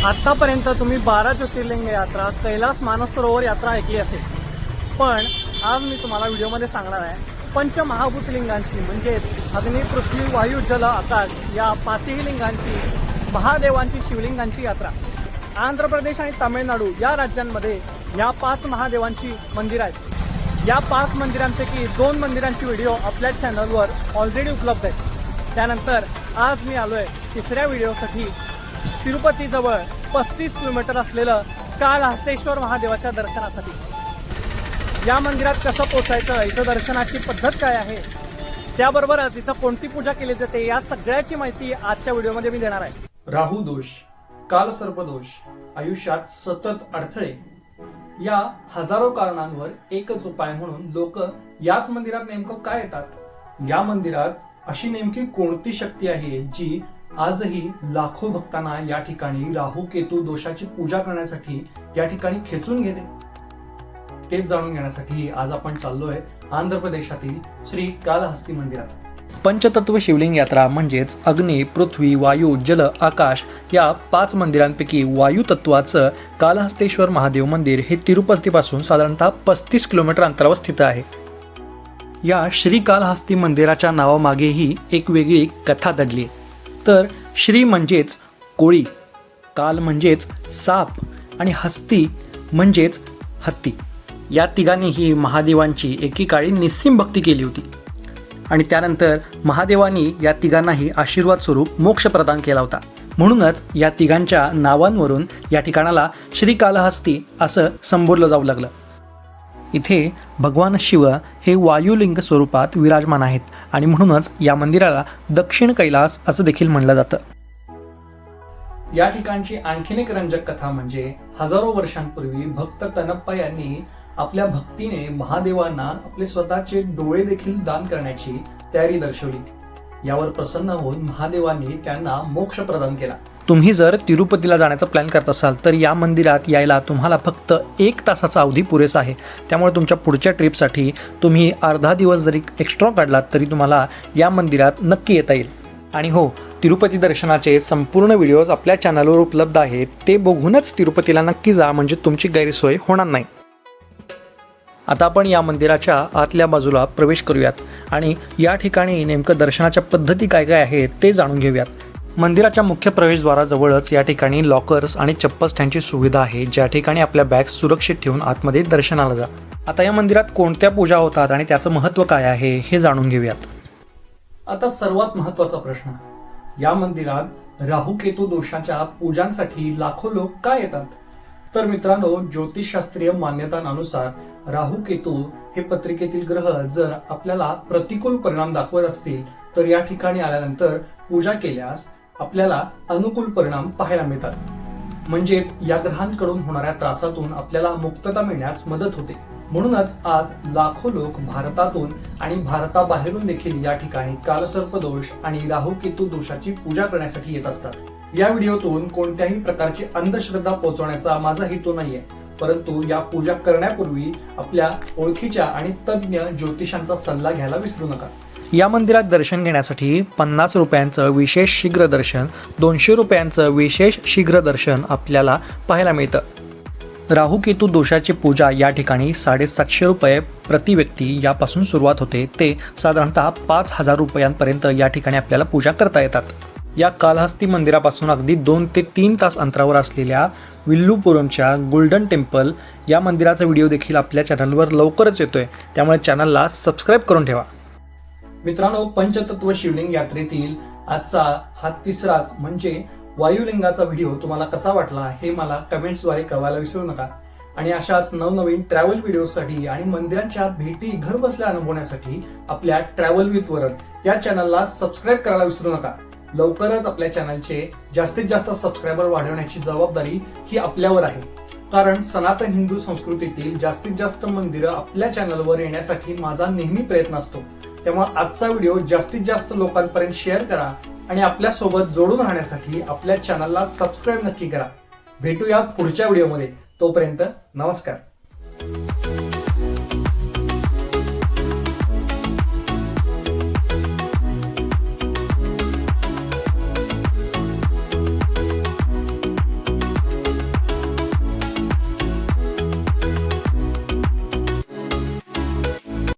आत्तापर्यंत तुम्ही 12 ज्योतिर्लिंग यात्रा, कैलास मानसरोवर यात्रा ऐकली असेल, पण आज मी तुम्हाला व्हिडिओमध्ये सांगणार आहे पंचमहाभूतलिंगांची म्हणजेच अग्नी, पृथ्वी, वायू, जल, आकाश या पाचही लिंगांची, महादेवांची, शिवलिंगांची यात्रा। आंध्र प्रदेश आणि तामिळनाडू या राज्यांमध्ये या 5 महादेवांची मंदिरं आहेत। या 5 मंदिरांपैकी 2 मंदिरांची व्हिडिओ आपल्या चॅनलवर ऑलरेडी उपलब्ध आहेत। त्यानंतर आज मी आलो आहे तिसऱ्या व्हिडिओसाठी तिरुपतीजवळ 35 किलोमीटर असलेलं कालहस्तेश्वर महादेवाच्या दर्शनासाठी। या मंदिरात कसं पोचायचं, इथं दर्शनाची पद्धत काय आहे, त्याबरोबरच इथं कोणती पूजा केली जाते, या सगळ्याची माहिती आजच्या व्हिडिओमध्ये मी देणार आहे। राहू दोष, कालसर्पदोष, आयुष्यात सतत अडथळे या हजारो कारणांवर एकच उपाय म्हणून लोक याच मंदिरात नेमकं काय येतात। या मंदिरात अशी नेमकी कोणती शक्ती आहे जी आजही लाखो भक्तांना या ठिकाणी राहू केतू दोषाची पूजा करण्यासाठी या ठिकाणी खेचून घेते। तेच जाणून घेण्यासाठी आज आपण चाललोय आंध्र प्रदेशातील श्री कालहस्ती मंदिरात। पंचतत्व शिवलिंग यात्रा म्हणजेच अग्नी, पृथ्वी, वायू, जल, आकाश या 5 मंदिरांपैकी वायू तत्वाचं कालहस्तेश्वर महादेव मंदिर हे तिरुपतीपासून साधारणतः 35 किलोमीटर अंतरावर स्थित आहे। या श्री कालहस्ती मंदिराच्या नावामागेही एक वेगळी कथा दडली आहे। तर श्री म्हणजेच कोळी, काल म्हणजेच साप आणि हस्ती म्हणजेच हत्ती। या तिघांनीही महादेवांची एकेकाळी निस्सीम भक्ती केली होती आणि त्यानंतर महादेवांनी या तिघांनाही आशीर्वाद स्वरूप मोक्ष प्रदान केला होता। म्हणूनच या तिघांच्या नावांवरून या ठिकाणाला श्री कालहस्ती असं संबोधलं जाऊ लागलं। इथे भगवान शिव हे वायुलिंग स्वरूपात विराजमान आहेत आणि म्हणूनच या मंदिराला दक्षिण कैलास असं देखील म्हणलं जातं। या ठिकाणची आणखीन एक रंजक कथा म्हणजे हजारो वर्षांपूर्वी भक्त कनप्पा यांनी आपल्या भक्तीने महादेवांना आपले स्वतःचे डोळे देखील दान करण्याची तयारी दर्शवली। यावर प्रसन्न होऊन महादेवांनी त्यांना मोक्ष प्रदान केला। तुम्ही जर तिरुपतीला जाण्याचा प्लॅन करत असाल तर या मंदिरात यायला तुम्हाला फक्त 1 तासाचा अवधी पुरेसा आहे। त्यामुळे तुमच्या पुढच्या ट्रिपसाठी तुम्ही अर्धा दिवस जरी एक्स्ट्रा काढलात तरी तुम्हाला या मंदिरात नक्की येता येईल। आणि हो, तिरुपती दर्शनाचे संपूर्ण व्हिडिओज आपल्या चॅनलवर उपलब्ध आहेत, ते बघूनच तिरुपतीला नक्की जा, म्हणजे तुमची गैरसोय होणार नाही। आता आपण या मंदिराच्या आतल्या बाजूला प्रवेश करूयात आणि या ठिकाणी नेमकं दर्शनाच्या पद्धती काय काय आहेत ते जाणून घेऊयात। मंदिराच्या मुख्य प्रवेशद्वाराजवळच या ठिकाणी लॉकर्स आणि चप्पल स्टँडची सुविधा आहे, ज्या ठिकाणी आपल्या बॅग्स सुरक्षित ठेवून आतमध्ये दर्शनाला जा। आता या मंदिरात कोणत्या पूजा होतात आणि त्याचं महत्त्व काय आहे हे जाणून घेऊयात। आता सर्वात महत्त्वाचा प्रश्न, या मंदिरात राहू केतू दोषाच्या पूजांसाठी लाखो लोक का येतात? तर मित्रांनो, ज्योतिषशास्त्रीय मान्यतांनुसार राहू केतू हे पत्रिकेतील ग्रह जर आपल्याला प्रतिकूल परिणाम दाखवत असतील तर या ठिकाणी आल्यानंतर पूजा केल्यास आपल्याला अनुकूल परिणाम पाहायला मिळतात। म्हणजेच या ग्रहांकडून होणाऱ्या त्रासातून आपल्याला मुक्तता मिळण्यास मदत होते। म्हणूनच आज लाखो लोक भारतातून आणि भारताबाहेरून देखील या ठिकाणी कालसर्पदोष आणि राहू केतू दोषाची पूजा करण्यासाठी येत असतात। या व्हिडिओतून कोणत्याही प्रकारची अंधश्रद्धा पोहोचवण्याचा माझा हेतू नाहीये, परंतु या पूजा करण्यापूर्वी आपल्या ओळखीच्या आणि तज्ञ ज्योतिषांचा सल्ला घ्यायला विसरू नका। या मंदिरात दर्शन घेण्यासाठी 50 रुपयांचं विशेष शीघ्र दर्शन, 200 रुपयांचं विशेष शीघ्र दर्शन आपल्याला पाहायला मिळतं। राहू केतू दोषाची पूजा या ठिकाणी 750 रुपये प्रति व्यक्ती यापासून सुरुवात होते ते साधारणतः 5000 रुपयांपर्यंत या ठिकाणी आपल्याला पूजा करता येतात। या कालहस्ती मंदिरापासून अगदी 2 ते 3 तास अंतरावर असलेल्या विल्लुपुरमच्या गोल्डन टेम्पल या मंदिराचा व्हिडिओ देखील आपल्या चॅनलवर लवकरच येतोय, त्यामुळे चॅनलला सबस्क्राईब करून ठेवा। मित्रांनो, पंचतत्व शिवलिंग यात्रेतील आजचा हा तिसराच म्हणजे वायुलिंगाचा व्हिडिओ तुम्हाला कसा वाटला हे मला कमेंट्सद्वारे कळवायला विसरू नका। आणि अशाच नवनवीन ट्रॅव्हल व्हिडिओसाठी आणि मंदिरांच्या भेटी घर बसल्या अनुभवण्यासाठी आपल्या ट्रॅव्हल विथ वरद या चॅनलला सबस्क्राईब करायला विसरू नका। लवकरच आपल्या चॅनलचे जास्तीत जास्त सबस्क्रायबर वाढवण्याची जबाबदारी ही आपल्यावर आहे, कारण सनातन हिंदू संस्कृतीतील जास्तीत जास्त मंदिरं आपल्या चॅनलवर येण्यासाठी माझा नेहमी प्रयत्न असतो। त्यामुळे आजचा व्हिडिओ जास्तीत जास्त लोकांपर्यंत शेअर करा आणि आपल्या सोबत जोडून राहण्यासाठी आपल्या चॅनलला सबस्क्राईब नक्की करा। भेटूया पुढच्या व्हिडिओमध्ये, तोपर्यंत नमस्कार।